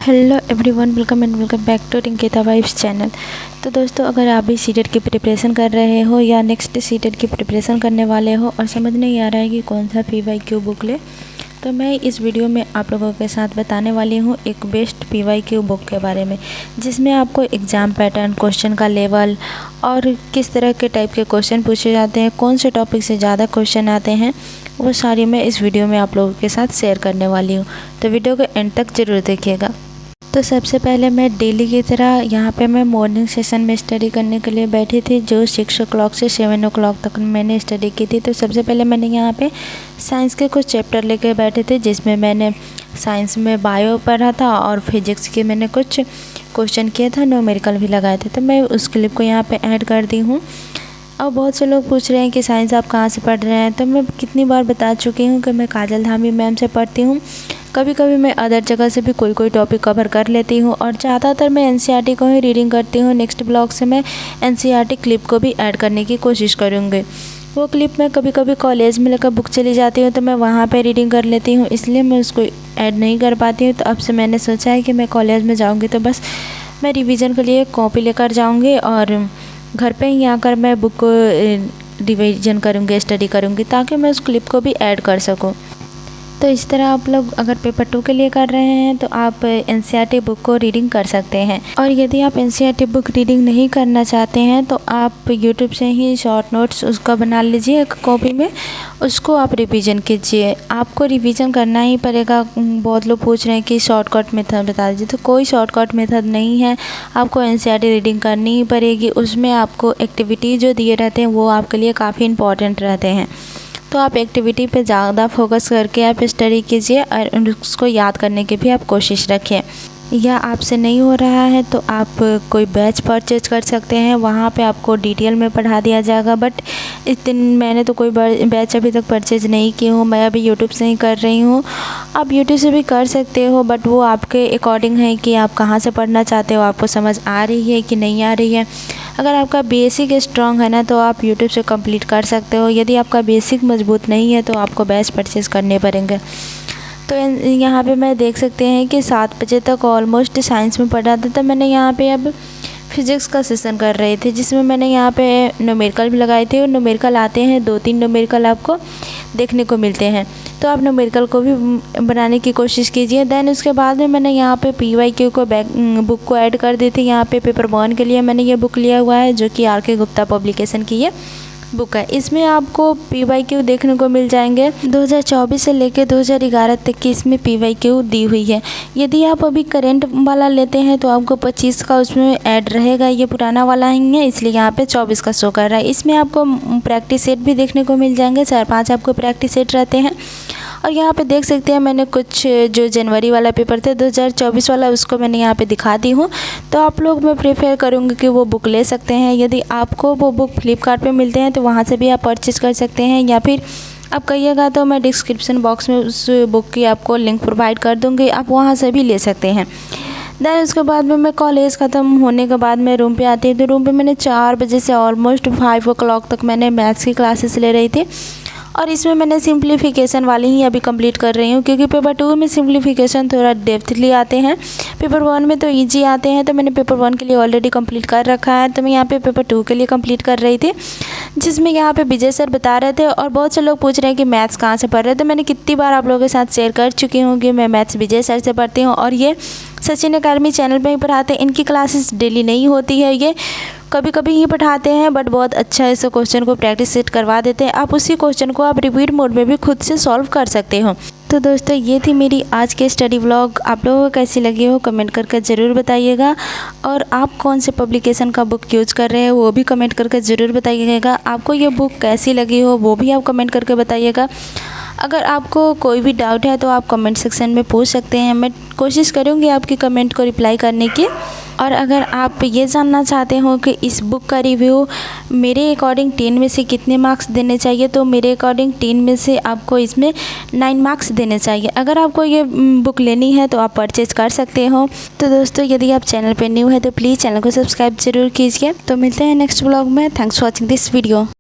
Hello everyone, welcome and welcome back to Rinkita vibes channel. तो दोस्तों, अगर आप भी सीटेट की प्रिपरेशन कर रहे हो या नेक्स्ट सीटेट की प्रिपरेशन करने वाले हो और समझ नहीं आ रहा है कि कौन सा PYQ बुक ले, तो मैं इस वीडियो में आप लोगों के साथ बताने वाली हूँ एक बेस्ट PYQ बुक के बारे में, जिसमें आपको एग्ज़ाम पैटर्न, क्वेश्चन का लेवल और किस तरह के टाइप के क्वेश्चन पूछे जाते हैं, कौन से टॉपिक से ज़्यादा क्वेश्चन आते हैं, वो सारी मैं इस वीडियो में आप लोगों के साथ शेयर करने वाली हूँ। तो वीडियो को एंड तक ज़रूर देखिएगा। तो सबसे पहले मैं डेली की तरह यहाँ पे मैं मॉर्निंग सेशन में स्टडी करने के लिए बैठी थी, जो 6 o'clock से 7 o'clock तक मैंने स्टडी की थी। तो सबसे पहले मैंने यहाँ पे साइंस के कुछ चैप्टर लेके बैठे थे, जिसमें मैंने साइंस में बायो पढ़ा था और फिजिक्स के मैंने कुछ क्वेश्चन किए था, न्यूमेरिकल भी लगाए थे। तो मैं उस क्लिप को यहाँ पर ऐड कर दी हूँ। अब बहुत से लोग पूछ रहे हैं कि साइंस आप कहाँ से पढ़ रहे हैं, तो मैं कितनी बार बता चुकी हूँ कि मैं काजल धामी मैम से पढ़ती हूँ। कभी कभी मैं अदर जगह से भी कोई टॉपिक कवर कर लेती हूँ और ज़्यादातर मैं NCERT को ही रीडिंग करती हूँ। नेक्स्ट ब्लॉग से मैं NCERT क्लिप को भी ऐड करने की कोशिश करूँगी। वो क्लिप मैं कभी कभी कॉलेज में लेकर बुक चली जाती हूँ, तो मैं वहाँ पे रीडिंग कर लेती हूँ, इसलिए मैं उसको ऐड नहीं कर पाती हूँ। तो अब से मैंने सोचा है कि मैं कॉलेज में जाऊँगी तो बस मैं रिविज़न के लिए कॉपी लेकर जाऊँगी और घर पे ही आकर मैं बुक को रिवीजन करूँगी, स्टडी करूँगी, ताकि मैं उस क्लिप को भी ऐड कर सकूँ। तो इस तरह आप लोग अगर पेपर 2 के लिए कर रहे हैं तो आप NCERT बुक को रीडिंग कर सकते हैं। और यदि आप NCERT बुक रीडिंग नहीं करना चाहते हैं तो आप YouTube से ही शॉर्ट नोट्स उसका बना लीजिए एक कॉपी में, उसको आप रिवीजन कीजिए। आपको रिवीजन करना ही पड़ेगा। बहुत लोग पूछ रहे हैं कि शॉर्टकट मेथड बता दीजिए, तो कोई शॉर्टकट मेथड नहीं है। आपको NCERT रीडिंग करनी ही पड़ेगी। उसमें आपको एक्टिविटी जो दिए रहते हैं वो आपके लिए काफ़ी इंपॉर्टेंट रहते हैं, तो आप एक्टिविटी पे ज़्यादा फोकस करके आप स्टडी कीजिए और उसको याद करने की भी आप कोशिश रखें। या आपसे नहीं हो रहा है तो आप कोई बैच परचेज कर सकते हैं, वहाँ पे आपको डिटेल में पढ़ा दिया जाएगा। बट इस दिन मैंने तो कोई बैच अभी तक परचेज नहीं की हूँ, मैं अभी यूट्यूब से ही कर रही हूँ। आप यूट्यूब से भी कर सकते हो, बट वो आपके अकॉर्डिंग है कि आप कहाँ से पढ़ना चाहते हो, आपको समझ आ रही है कि नहीं आ रही है। अगर आपका बेसिक स्ट्रॉन्ग है ना तो आप यूट्यूब से कंप्लीट कर सकते हो। यदि आपका बेसिक मजबूत नहीं है तो आपको बैच परचेज़ करने पड़ेंगे। तो यहाँ पे मैं देख सकते हैं कि 7 बजे तक ऑलमोस्ट साइंस में पढ़ा था। तो मैंने यहाँ पे अब फिज़िक्स का सेशन कर रही थी, जिसमें मैंने यहाँ पे न्यूमेरिकल भी लगाए थे। और न्यूमेरिकल आते हैं 2-3 न्यूमेरिकल आपको देखने को मिलते हैं, तो आप न्यूमेरिकल को भी बनाने की कोशिश कीजिए। देन उसके बाद में मैंने यहाँ पे PYQ को बुक को ऐड कर दी थी। यहाँ पे पेपर 1 के लिए मैंने ये बुक लिया हुआ है, जो कि RK गुप्ता पब्लिकेशन की ये बुक है। इसमें आपको PYQ देखने को मिल जाएंगे 2024 से लेकर 2011 तक की इसमें PYQ दी हुई है। यदि आप अभी करेंट वाला लेते हैं तो आपको 25 का उसमें ऐड रहेगा, ये पुराना वाला ही है, इसलिए यहाँ पे 24 का शो कर रहा है। इसमें आपको प्रैक्टिस सेट भी देखने को मिल जाएंगे, 4-5 आपको प्रैक्टिस सेट रहते हैं। और यहाँ पे देख सकते हैं मैंने कुछ जो जनवरी वाला पेपर थे 2024 वाला, उसको मैंने यहाँ पे दिखा दी हूँ। तो आप लोग मैं प्रेफर करूँगी कि वो बुक ले सकते हैं। यदि आपको वो बुक फ्लिपकार्ट पे मिलते हैं तो वहाँ से भी आप परचेज़ कर सकते हैं, या फिर आप कहिएगा तो मैं डिस्क्रिप्शन बॉक्स में उस बुक की आपको लिंक प्रोवाइड कर दूँगी, आप वहाँ से भी ले सकते हैं। देन उसके बाद में मैं कॉलेज ख़त्म होने के बाद मैं रूम पे आती हूँ। तो रूम पे मैंने 4 बजे से ऑलमोस्ट 5 o'clock तक मैंने मैथ्स की क्लासेस ले रही थी। और इसमें मैंने सिंप्लीफिकेशन वाली ही अभी कंप्लीट कर रही हूँ, क्योंकि पेपर 2 में सिंप्लीफिकेशन थोड़ा डेप्थली आते हैं, पेपर 1 में तो इजी आते हैं। तो मैंने पेपर 1 के लिए ऑलरेडी कंप्लीट कर रखा है। तो मैं यहाँ पे पेपर 2 के लिए कंप्लीट कर रही थी, जिसमें यहाँ पे विजय सर बता रहे थे। और बहुत से लोग पूछ रहे हैं कि मैथ्स कहाँ से पढ़ रहे हैं, तो मैंने कितनी बार आप लोगों के साथ शेयर कर चुकी हूँ कि मैं मैथ्स विजय सर से पढ़ती हूँ, और ये सचिन अकेडमी चैनल पे ही पढ़ाते हैं। इनकी क्लासेस डेली नहीं होती है, ये कभी कभी ही पढ़ाते हैं, बट बहुत अच्छा इस क्वेश्चन को प्रैक्टिस सेट करवा देते हैं। आप उसी क्वेश्चन को आप रिपीट मोड में भी खुद से सॉल्व कर सकते हो। तो दोस्तों, ये थी मेरी आज के स्टडी व्लॉग। आप लोगों को कैसी लगी हो कमेंट करके ज़रूर बताइएगा, और आप कौन से पब्लिकेशन का बुक यूज़ कर रहे हैं वो भी कमेंट करके ज़रूर बताइएगा। आपको ये बुक कैसी लगी हो वो भी आप कमेंट करके बताइएगा। अगर आपको कोई भी डाउट है तो आप कमेंट सेक्शन में पूछ सकते हैं, मैं कोशिश करूँगी आपकी कमेंट को रिप्लाई करने की। और अगर आप ये जानना चाहते हो कि इस बुक का रिव्यू मेरे अकॉर्डिंग 10 में से कितने मार्क्स देने चाहिए, तो मेरे अकॉर्डिंग 10 में से आपको इसमें 9 मार्क्स देने चाहिए। अगर आपको ये बुक लेनी है तो आप परचेज कर सकते हो। तो दोस्तों, यदि आप चैनल पर न्यू है तो प्लीज़ चैनल को सब्सक्राइब जरूर कीजिए। तो मिलते हैं नेक्स्ट ब्लॉग में। Thanks for watching this video.